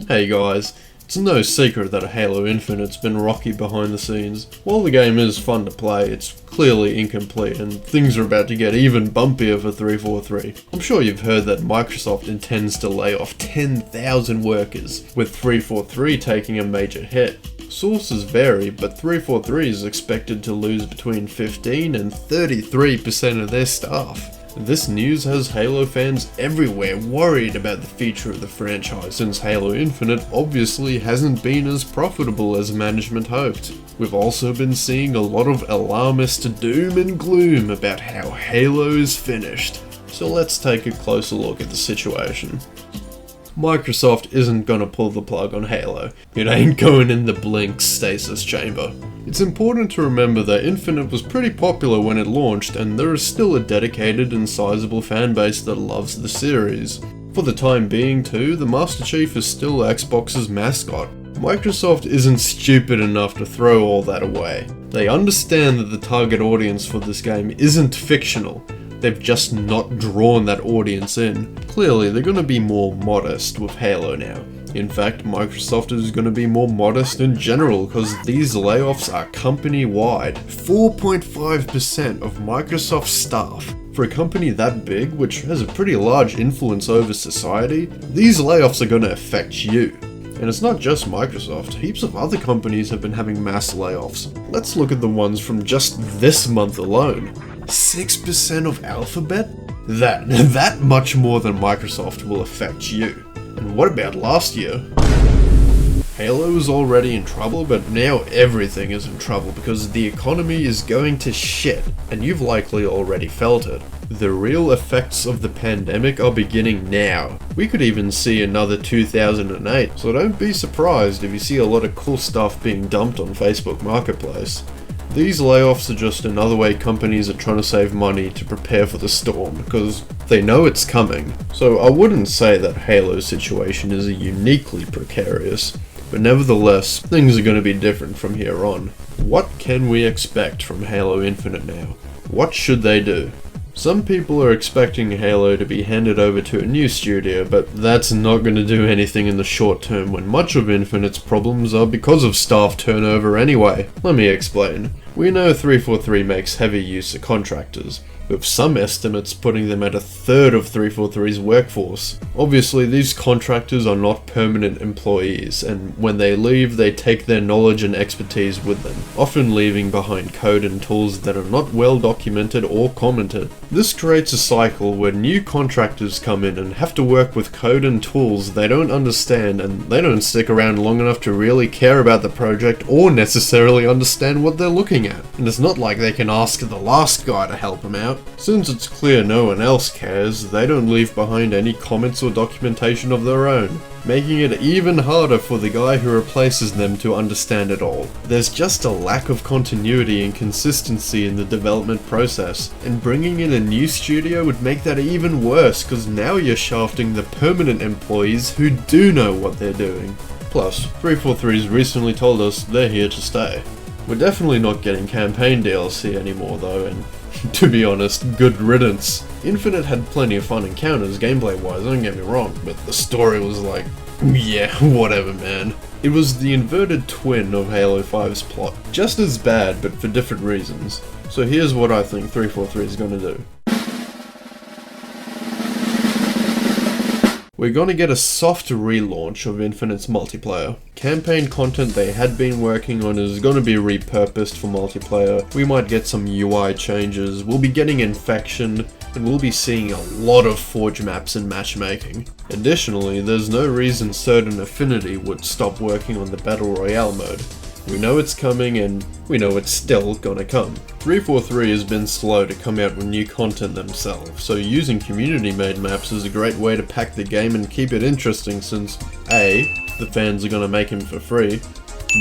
Hey guys, it's no secret that Halo Infinite's been rocky behind the scenes. While the game is fun to play, it's clearly incomplete and things are about to get even bumpier for 343. I'm sure you've heard that Microsoft intends to lay off 10,000 workers, with 343 taking a major hit. Sources vary, but 343 is expected to lose between 15 and 33% of their staff. This news has Halo fans everywhere worried about the future of the franchise, since Halo Infinite obviously hasn't been as profitable as management hoped. We've also been seeing a lot of alarmist doom and gloom about how Halo is finished. So let's take a closer look at the situation. Microsoft isn't gonna pull the plug on Halo. It ain't going in the blink stasis chamber. It's important to remember that Infinite was pretty popular when it launched, and there is still a dedicated and sizable fanbase that loves the series. For the time being too, the Master Chief is still Xbox's mascot. Microsoft isn't stupid enough to throw all that away. They understand that the target audience for this game isn't fictional. They've just not drawn that audience in. Clearly, they're going to be more modest with Halo now. In fact, Microsoft is going to be more modest in general because these layoffs are company-wide. 4.5% of Microsoft staff. For a company that big, which has a pretty large influence over society, these layoffs are going to affect you. And it's not just Microsoft, heaps of other companies have been having mass layoffs. Let's look at the ones from just this month alone. 6% of Alphabet? That much more than Microsoft will affect you. And what about last year? Halo is already in trouble, but now everything is in trouble because the economy is going to shit, and you've likely already felt it. The real effects of the pandemic are beginning now. We could even see another 2008, so don't be surprised if you see a lot of cool stuff being dumped on Facebook Marketplace. These layoffs are just another way companies are trying to save money to prepare for the storm, because they know it's coming. So I wouldn't say that Halo's situation is uniquely precarious, but nevertheless, things are going to be different from here on. What can we expect from Halo Infinite now? What should they do? Some people are expecting Halo to be handed over to a new studio, but that's not going to do anything in the short term when much of Infinite's problems are because of staff turnover anyway. Let me explain. We know 343 makes heavy use of contractors, with some estimates putting them at a third of 343's workforce. Obviously, these contractors are not permanent employees, and when they leave, they take their knowledge and expertise with them, often leaving behind code and tools that are not well documented or commented. This creates a cycle where new contractors come in and have to work with code and tools they don't understand, and they don't stick around long enough to really care about the project or necessarily understand what they're looking at. And it's not like they can ask the last guy to help them out. Since it's clear no one else cares, they don't leave behind any comments or documentation of their own, making it even harder for the guy who replaces them to understand it all. There's just a lack of continuity and consistency in the development process, and bringing in a new studio would make that even worse because now you're shafting the permanent employees who do know what they're doing. Plus, 343's recently told us they're here to stay. We're definitely not getting campaign DLC anymore though, and to be honest, good riddance. Infinite had plenty of fun encounters gameplay wise, don't get me wrong, but the story was like, yeah, whatever man. It was the inverted twin of Halo 5's plot. Just as bad, but for different reasons. So here's what I think 343 is gonna do. We're gonna get a soft relaunch of Infinite's multiplayer. Campaign content they had been working on is gonna be repurposed for multiplayer. We might get some UI changes, we'll be getting Infection, and we'll be seeing a lot of Forge maps and matchmaking. Additionally, there's no reason Certain Affinity would stop working on the Battle Royale mode. We know it's coming, and we know it's still gonna come. 343 has been slow to come out with new content themselves, so using community-made maps is a great way to pack the game and keep it interesting since A, the fans are gonna make them for free,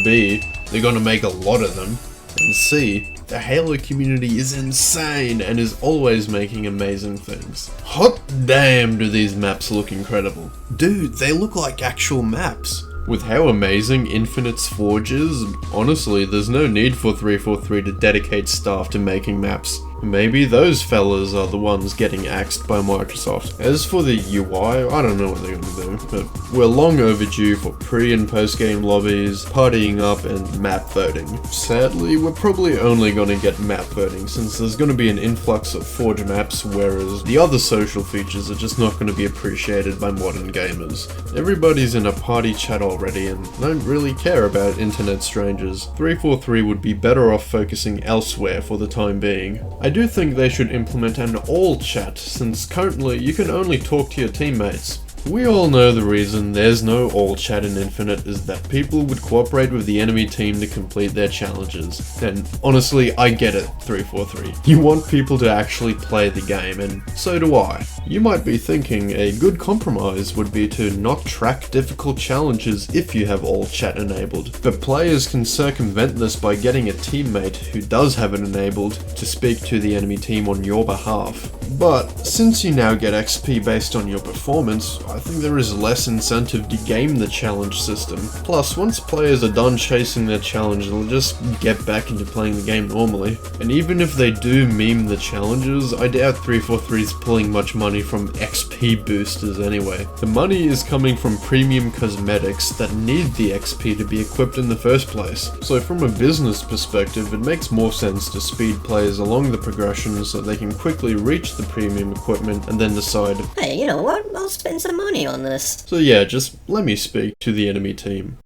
B, they're gonna make a lot of them, and C, the Halo community is insane and is always making amazing things. Hot damn do these maps look incredible. Dude, they look like actual maps. With how amazing Infinite's Forge is, honestly, there's no need for 343 to dedicate staff to making maps. Maybe those fellas are the ones getting axed by Microsoft. As for the UI, I don't know what they're gonna do, but we're long overdue for pre and post game lobbies, partying up, and map voting. Sadly, we're probably only gonna get map voting since there's gonna be an influx of Forge maps, whereas the other social features are just not gonna be appreciated by modern gamers. Everybody's in a party chat already and don't really care about internet strangers. 343 would be better off focusing elsewhere for the time being. I do think they should implement an all chat, since currently you can only talk to your teammates. We all know the reason there's no all chat in Infinite is that people would cooperate with the enemy team to complete their challenges. And honestly, I get it, 343. You want people to actually play the game, and so do I. You might be thinking a good compromise would be to not track difficult challenges if you have all chat enabled, but players can circumvent this by getting a teammate who does have it enabled to speak to the enemy team on your behalf. But since you now get XP based on your performance, I think there is less incentive to game the challenge system. Plus, once players are done chasing their challenge, they'll just get back into playing the game normally. And even if they do meme the challenges, I doubt 343 is pulling much money from XP boosters anyway. The money is coming from premium cosmetics that need the XP to be equipped in the first place. So from a business perspective, it makes more sense to speed players along the progression so they can quickly reach the premium equipment and then decide, hey, you know what, I'll spend some money on this. So yeah, just let me speak to the enemy team.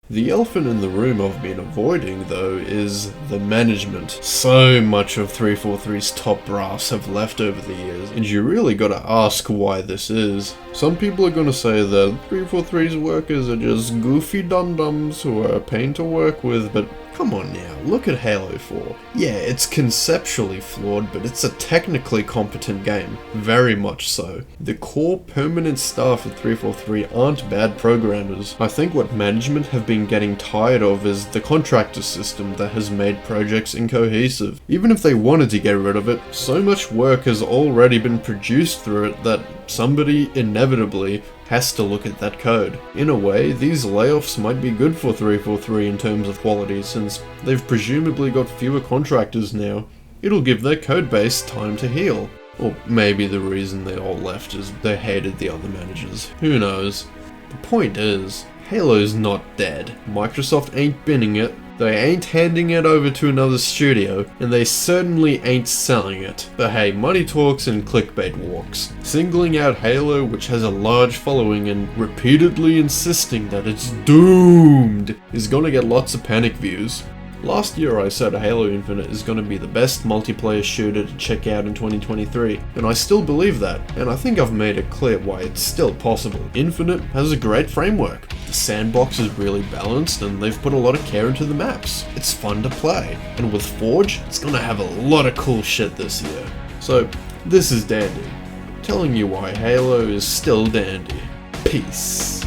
The elephant in the room I've been avoiding, though, is the management. So much of 343's top brass have left over the years, and you really gotta ask why this is. Some people are gonna say that 343's workers are just goofy dum-dums who are a pain to work with, but come on now, look at Halo 4. Yeah, it's conceptually flawed, but it's a technically competent game. Very much so. The core permanent staff at 343 aren't bad programmers. I think what management have been getting tired of is the contractor system that has made projects incohesive. Even if they wanted to get rid of it, so much work has already been produced through it that somebody inevitably has to look at that code. In a way, these layoffs might be good for 343 in terms of quality, since they've presumably got fewer contractors now. It'll give their codebase time to heal. Or maybe the reason they all left is they hated the other managers. Who knows? The point is, Halo's not dead. Microsoft ain't binning it, they ain't handing it over to another studio, and they certainly ain't selling it. But hey, money talks and clickbait walks. Singling out Halo, which has a large following, and repeatedly insisting that it's doomed, is gonna get lots of panic views. Last year I said Halo Infinite is going to be the best multiplayer shooter to check out in 2023, and I still believe that, and I think I've made it clear why it's still possible. Infinite has a great framework, the sandbox is really balanced, and they've put a lot of care into the maps. It's fun to play, and with Forge, it's going to have a lot of cool shit this year. So, this is Dandy, telling you why Halo is still dandy. Peace.